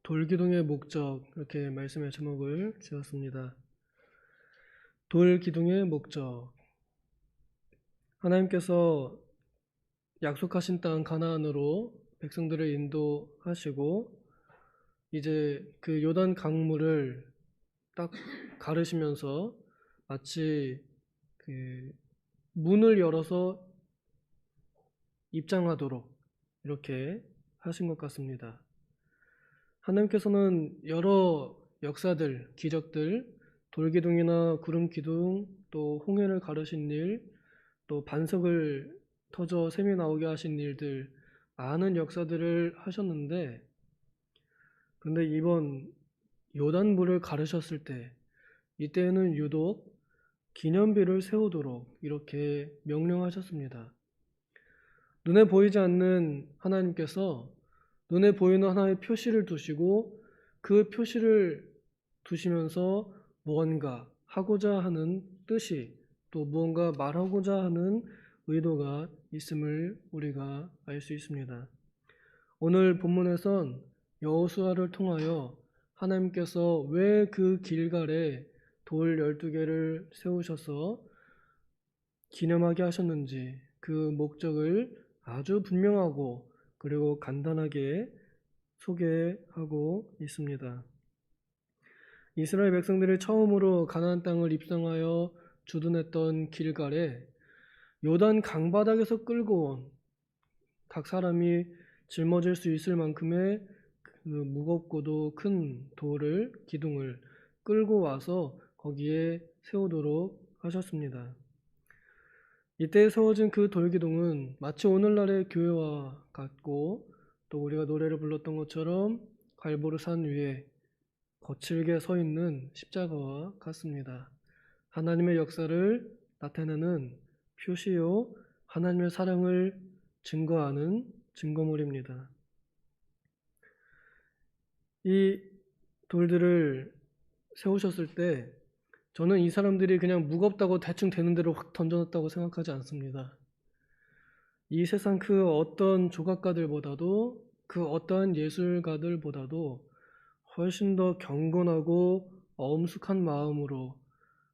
돌기둥의 목적, 이렇게 말씀의 제목을 지었습니다. 돌기둥의 목적. 하나님께서 약속하신 땅 가나안으로 백성들을 인도하시고 이제 그 요단 강물을 딱 가르시면서 마치 그 문을 열어서 입장하도록 이렇게 하신 것 같습니다. 하나님께서는 여러 역사들, 기적들, 돌기둥이나 구름기둥, 또 홍해를 가르신 일, 또 반석을 터져 샘이 나오게 하신 일들, 많은 역사들을 하셨는데, 그런데 이번 요단물을 가르셨을 때, 이때에는 유독 기념비를 세우도록 이렇게 명령하셨습니다. 눈에 보이지 않는 하나님께서 눈에 보이는 하나의 표시를 두시고 그 표시를 두시면서 무언가 하고자 하는 뜻이 또 무언가 말하고자 하는 의도가 있음을 우리가 알 수 있습니다. 오늘 본문에선 여호수아를 통하여 하나님께서 왜 그 길갈에 돌 12개를 세우셔서 기념하게 하셨는지 그 목적을 아주 분명하고 그리고 간단하게 소개하고 있습니다. 이스라엘 백성들이 처음으로 가나안 땅을 입성하여 주둔했던 길갈에 요단 강바닥에서 끌고 온 각 사람이 짊어질 수 있을 만큼의 그 무겁고도 큰 돌을, 기둥을 끌고 와서 거기에 세우도록 하셨습니다. 이때 세워진 그 돌기둥은 마치 오늘날의 교회와 같고 또 우리가 노래를 불렀던 것처럼 갈보리 산 위에 거칠게 서 있는 십자가와 같습니다. 하나님의 역사를 나타내는 표시요 하나님의 사랑을 증거하는 증거물입니다. 이 돌들을 세우셨을 때 저는 이 사람들이 그냥 무겁다고 대충 되는 대로 확 던져놨다고 생각하지 않습니다. 이 세상 그 어떤 조각가들보다도 그 어떠한 예술가들보다도 훨씬 더 경건하고 엄숙한 마음으로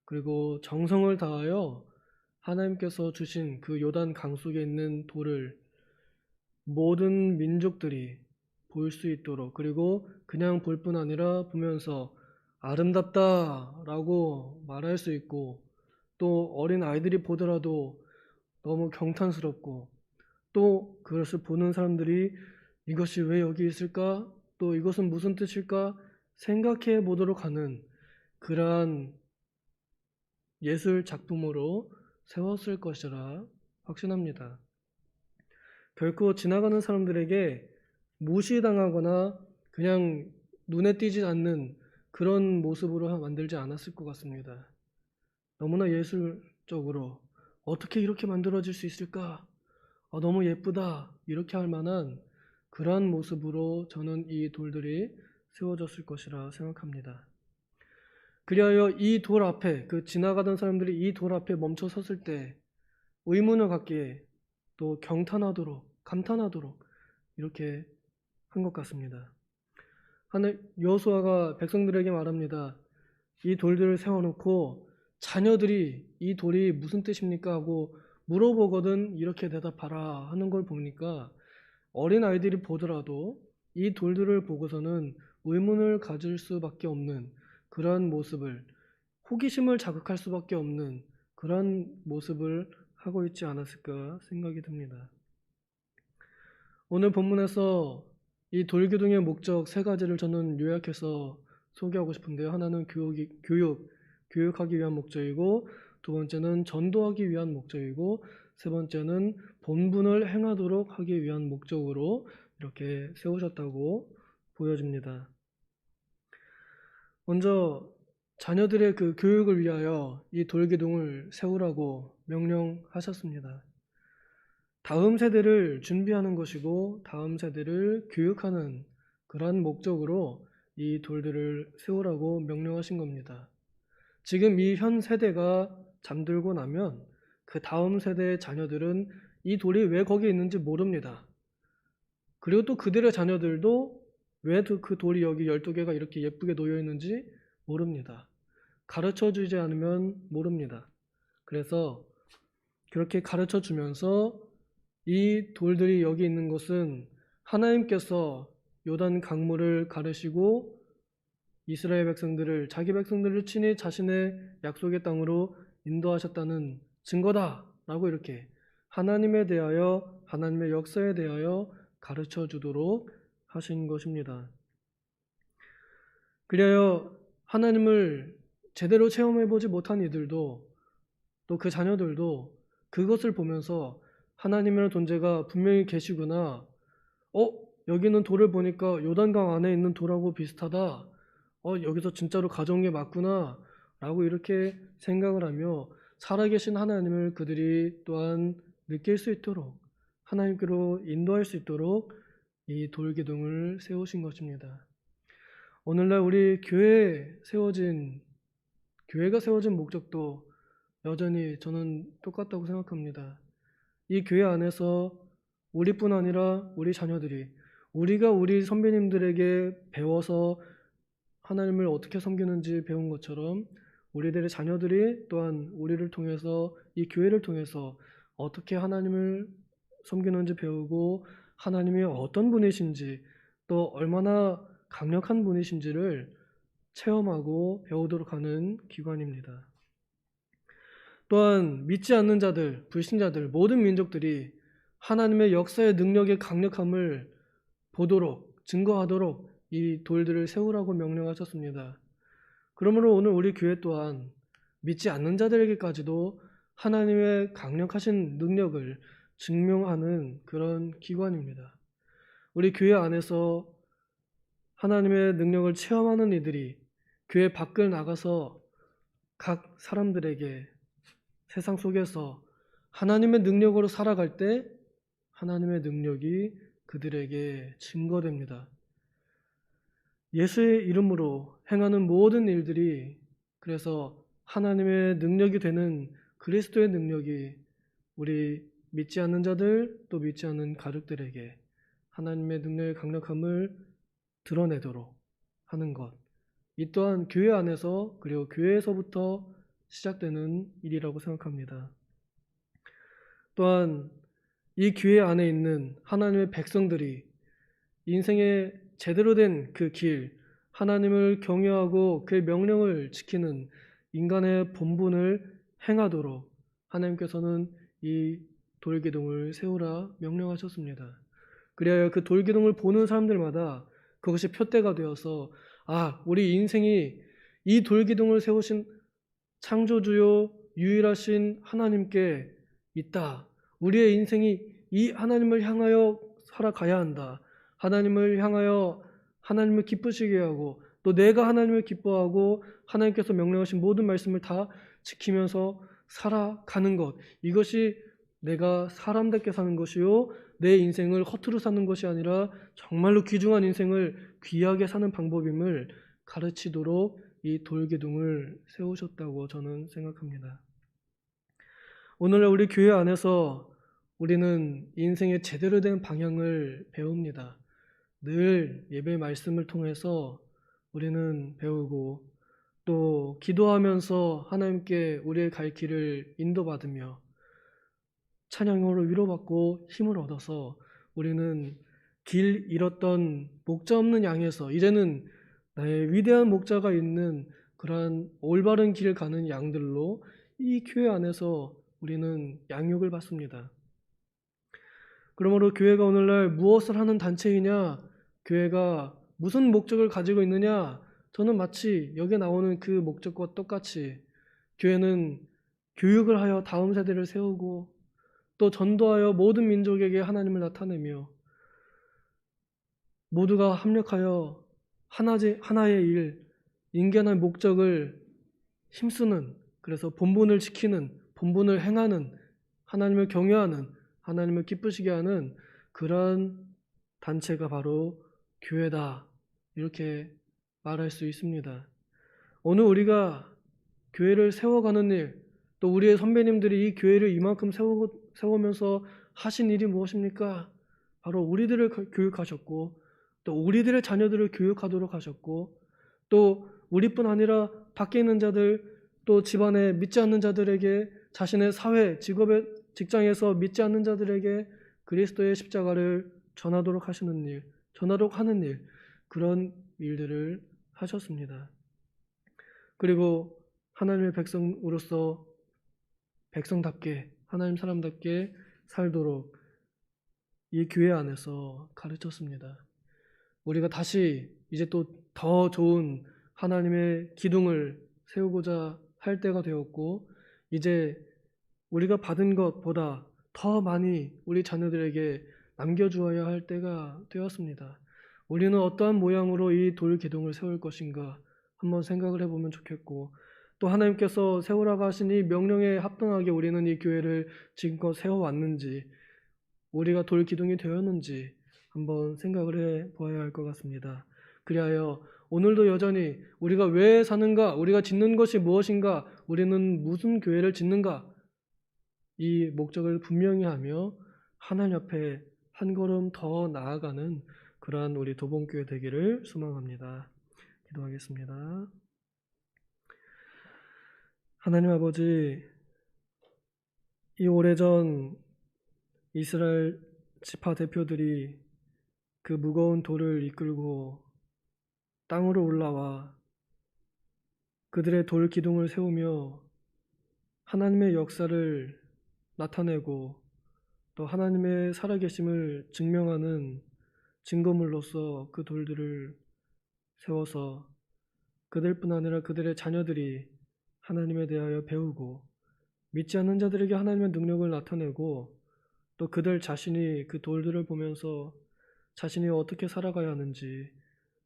그리고 정성을 다하여 하나님께서 주신 그 요단 강 속에 있는 돌을 모든 민족들이 볼 수 있도록 그리고 그냥 볼 뿐 아니라 보면서 아름답다라고 말할 수 있고 또 어린 아이들이 보더라도 너무 경탄스럽고 또 그것을 보는 사람들이 이것이 왜 여기 있을까? 또 이것은 무슨 뜻일까? 생각해 보도록 하는 그러한 예술 작품으로 세웠을 것이라 확신합니다. 결코 지나가는 사람들에게 무시당하거나 그냥 눈에 띄지 않는 그런 모습으로 만들지 않았을 것 같습니다. 너무나 예술적으로 어떻게 이렇게 만들어질 수 있을까? 너무 예쁘다 이렇게 할 만한 그러한 모습으로 저는 이 돌들이 세워졌을 것이라 생각합니다. 그리하여 이 돌 앞에 그 지나가던 사람들이 이 돌 앞에 멈춰 섰을 때 의문을 갖기에 또 경탄하도록 감탄하도록 이렇게 한 것 같습니다. 여호수아가 백성들에게 말합니다. 이 돌들을 세워놓고 자녀들이 이 돌이 무슨 뜻입니까 하고 물어보거든 이렇게 대답하라 하는 걸 보니까 어린 아이들이 보더라도 이 돌들을 보고서는 의문을 가질 수밖에 없는 그러한 모습을 호기심을 자극할 수밖에 없는 그런 모습을 하고 있지 않았을까 생각이 듭니다. 오늘 본문에서 이 돌기둥의 목적 세 가지를 저는 요약해서 소개하고 싶은데요. 하나는 교육하기 위한 목적이고 두 번째는 전도하기 위한 목적이고 세 번째는 본분을 행하도록 하기 위한 목적으로 이렇게 세우셨다고 보여집니다. 먼저 자녀들의 그 교육을 위하여 이 돌기둥을 세우라고 명령하셨습니다. 다음 세대를 준비하는 것이고 다음 세대를 교육하는 그러한 목적으로 이 돌들을 세우라고 명령하신 겁니다. 지금 이 현 세대가 잠들고 나면 그 다음 세대의 자녀들은 이 돌이 왜 거기에 있는지 모릅니다. 그리고 또 그들의 자녀들도 왜 그 돌이 여기 12개가 이렇게 예쁘게 놓여 있는지 모릅니다. 가르쳐 주지 않으면 모릅니다. 그래서 그렇게 가르쳐 주면서 이 돌들이 여기 있는 것은 하나님께서 요단 강물을 가르시고 이스라엘 백성들을, 자기 백성들을 친히 자신의 약속의 땅으로 인도하셨다는 증거다라고 이렇게 하나님에 대하여, 하나님의 역사에 대하여 가르쳐 주도록 하신 것입니다. 그리하여 하나님을 제대로 체험해 보지 못한 이들도, 또 그 자녀들도 그것을 보면서 하나님이라는 존재가 분명히 계시구나, 여기는 돌을 보니까 요단강 안에 있는 돌하고 비슷하다, 여기서 진짜로 가져온 게 맞구나 라고 이렇게 생각을 하며 살아계신 하나님을 그들이 또한 느낄 수 있도록, 하나님께로 인도할 수 있도록 이 돌기둥을 세우신 것입니다. 오늘날 우리 교회가 세워진 목적도 여전히 저는 똑같다고 생각합니다. 이 교회 안에서 우리뿐 아니라 우리 자녀들이, 우리가 우리 선배님들에게 배워서 하나님을 어떻게 섬기는지 배운 것처럼 우리들의 자녀들이 또한 우리를 통해서, 이 교회를 통해서 어떻게 하나님을 섬기는지 배우고 하나님이 어떤 분이신지, 또 얼마나 강력한 분이신지를 체험하고 배우도록 하는 기관입니다. 또한 믿지 않는 자들, 불신자들, 모든 민족들이 하나님의 역사의 능력의 강력함을 보도록, 증거하도록 이 돌들을 세우라고 명령하셨습니다. 그러므로 오늘 우리 교회 또한 믿지 않는 자들에게까지도 하나님의 강력하신 능력을 증명하는 그런 기관입니다. 우리 교회 안에서 하나님의 능력을 체험하는 이들이 교회 밖을 나가서 각 사람들에게 세상 속에서 하나님의 능력으로 살아갈 때 하나님의 능력이 그들에게 증거됩니다. 예수의 이름으로 행하는 모든 일들이 그래서 하나님의 능력이 되는 그리스도의 능력이 우리 믿지 않는 자들, 또 믿지 않는 가족들에게 하나님의 능력의 강력함을 드러내도록 하는 것, 이 또한 교회 안에서, 그리고 교회에서부터 시작되는 일이라고 생각합니다. 또한 이 교회 안에 있는 하나님의 백성들이 인생의 제대로 된 그 길, 하나님을 경외하고 그의 명령을 지키는 인간의 본분을 행하도록 하나님께서는 이 돌기둥을 세우라 명령하셨습니다. 그리하여 그 돌기둥을 보는 사람들마다 그것이 표대가 되어서, 우리 인생이 이 돌기둥을 세우신 창조주요 유일하신 하나님께 있다. 우리의 인생이 이 하나님을 향하여 살아가야 한다. 하나님을 향하여 하나님을 기쁘시게 하고, 또 내가 하나님을 기뻐하고 하나님께서 명령하신 모든 말씀을 다 지키면서 살아가는 것, 이것이 내가 사람답게 사는 것이요, 내 인생을 허투루 사는 것이 아니라 정말로 귀중한 인생을 귀하게 사는 방법임을 가르치도록 이 돌기둥을 세우셨다고 저는 생각합니다. 오늘 우리 교회 안에서 우리는 인생의 제대로 된 방향을 배웁니다. 늘 예배 말씀을 통해서 우리는 배우고, 또 기도하면서 하나님께 우리의 갈 길을 인도받으며 찬양으로 위로받고 힘을 얻어서 우리는 길 잃었던 목자 없는 양에서 이제는 나의 위대한 목자가 있는 그러한 올바른 길 가는 양들로 이 교회 안에서 우리는 양육을 받습니다. 그러므로 교회가 오늘날 무엇을 하는 단체이냐, 교회가 무슨 목적을 가지고 있느냐, 저는 마치 여기에 나오는 그 목적과 똑같이 교회는 교육을 하여 다음 세대를 세우고, 또 전도하여 모든 민족에게 하나님을 나타내며 모두가 합력하여 하나의 일, 인간의 목적을 힘쓰는, 그래서 본분을 지키는, 본분을 행하는, 하나님을 경외하는, 하나님을 기쁘시게 하는 그러한 단체가 바로 교회다, 이렇게 말할 수 있습니다. 오늘 우리가 교회를 세워가는 일, 또 우리의 선배님들이 이 교회를 이만큼 세우면서 하신 일이 무엇입니까? 바로 우리들을 교육하셨고, 또 우리들의 자녀들을 교육하도록 하셨고, 또 우리뿐 아니라 밖에 있는 자들, 또 집안에 믿지 않는 자들에게, 자신의 사회, 직업의 직장에서 믿지 않는 자들에게 그리스도의 십자가를 전하도록 하시는 일, 전하도록 하는 일, 그런 일들을 하셨습니다. 그리고 하나님의 백성으로서 백성답게, 하나님 사람답게 살도록 이 교회 안에서 가르쳤습니다. 우리가 다시 이제 또 더 좋은 하나님의 기둥을 세우고자 할 때가 되었고, 이제 우리가 받은 것보다 더 많이 우리 자녀들에게 남겨주어야 할 때가 되었습니다. 우리는 어떠한 모양으로 이 돌 기둥을 세울 것인가 한번 생각을 해보면 좋겠고, 또 하나님께서 세우라고 하신 이 명령에 합당하게 우리는 이 교회를 지금껏 세워왔는지, 우리가 돌 기둥이 되었는지 한번 생각을 해 보아야 할 것 같습니다. 그리하여 오늘도 여전히 우리가 왜 사는가, 우리가 짓는 것이 무엇인가, 우리는 무슨 교회를 짓는가, 이 목적을 분명히 하며 하나님 앞에 한 걸음 더 나아가는 그러한 우리 도봉교회 되기를 소망합니다. 기도하겠습니다. 하나님 아버지, 이 오래전 이스라엘 지파 대표들이 그 무거운 돌을 이끌고 땅으로 올라와 그들의 돌 기둥을 세우며 하나님의 역사를 나타내고 또 하나님의 살아계심을 증명하는 증거물로서 그 돌들을 세워서 그들뿐 아니라 그들의 자녀들이 하나님에 대하여 배우고, 믿지 않는 자들에게 하나님의 능력을 나타내고, 또 그들 자신이 그 돌들을 보면서 자신이 어떻게 살아가야 하는지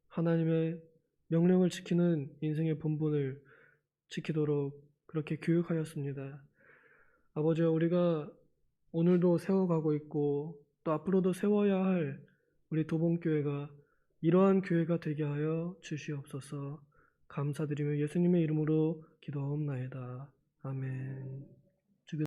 하나님의 명령을 지키는 인생의 본분을 지키도록 그렇게 교육하였습니다. 아버지여, 우리가 오늘도 세워가고 있고 또 앞으로도 세워야 할 우리 도봉교회가 이러한 교회가 되게 하여 주시옵소서. 감사드리며 예수님의 이름으로 기도하옵나이다. 아멘.